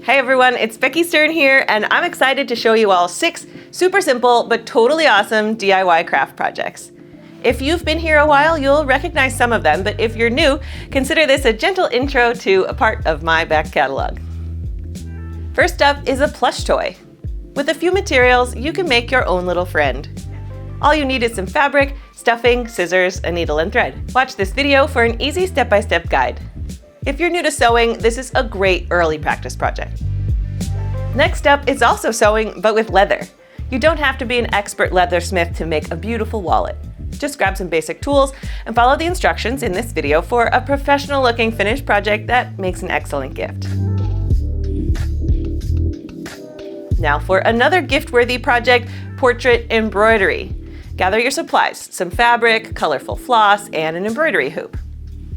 Hey everyone, it's Becky Stern here, and I'm excited to show you all 6 super simple but totally awesome DIY craft projects. If you've been here a while, you'll recognize some of them, but if you're new, consider this a gentle intro to a part of my back catalog. First up is a plush toy. With a few materials, you can make your own little friend. All you need is some fabric, stuffing, scissors, a needle and thread. Watch this video for an easy step-by-step guide. If you're new to sewing, this is a great early practice project. Next up is also sewing, but with leather. You don't have to be an expert leathersmith to make a beautiful wallet. Just grab some basic tools and follow the instructions in this video for a professional-looking finished project that makes an excellent gift. Now for another gift-worthy project, portrait embroidery. Gather your supplies, some fabric, colorful floss, and an embroidery hoop.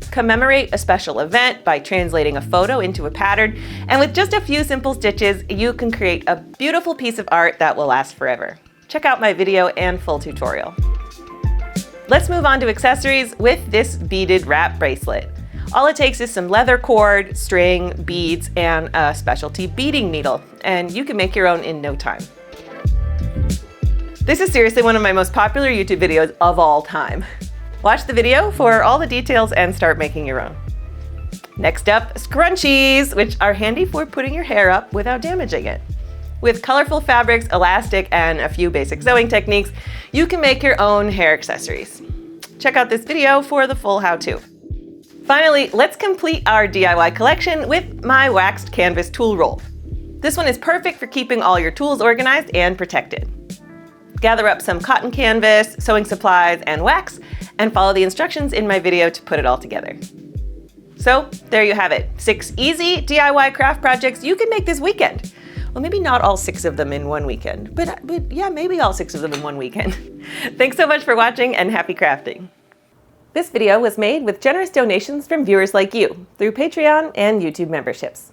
Commemorate a special event by translating a photo into a pattern, and with just a few simple stitches, you can create a beautiful piece of art that will last forever. Check out my video and full tutorial. Let's move on to accessories with this beaded wrap bracelet. All it takes is some leather cord, string, beads, and a specialty beading needle, and you can make your own in no time. This is seriously one of my most popular YouTube videos of all time. Watch the video for all the details and start making your own. Next up, scrunchies, which are handy for putting your hair up without damaging it. With colorful fabrics, elastic, and a few basic sewing techniques, you can make your own hair accessories. Check out this video for the full how-to. Finally, let's complete our DIY collection with my waxed canvas tool roll. This one is perfect for keeping all your tools organized and protected. Gather up some cotton canvas, sewing supplies, and wax, and follow the instructions in my video to put it all together. So there you have it, 6 easy DIY craft projects you can make this weekend. Well, maybe not all 6 of them in one weekend, but yeah, maybe all 6 of them in one weekend. Thanks so much for watching and happy crafting. This video was made with generous donations from viewers like you through Patreon and YouTube memberships.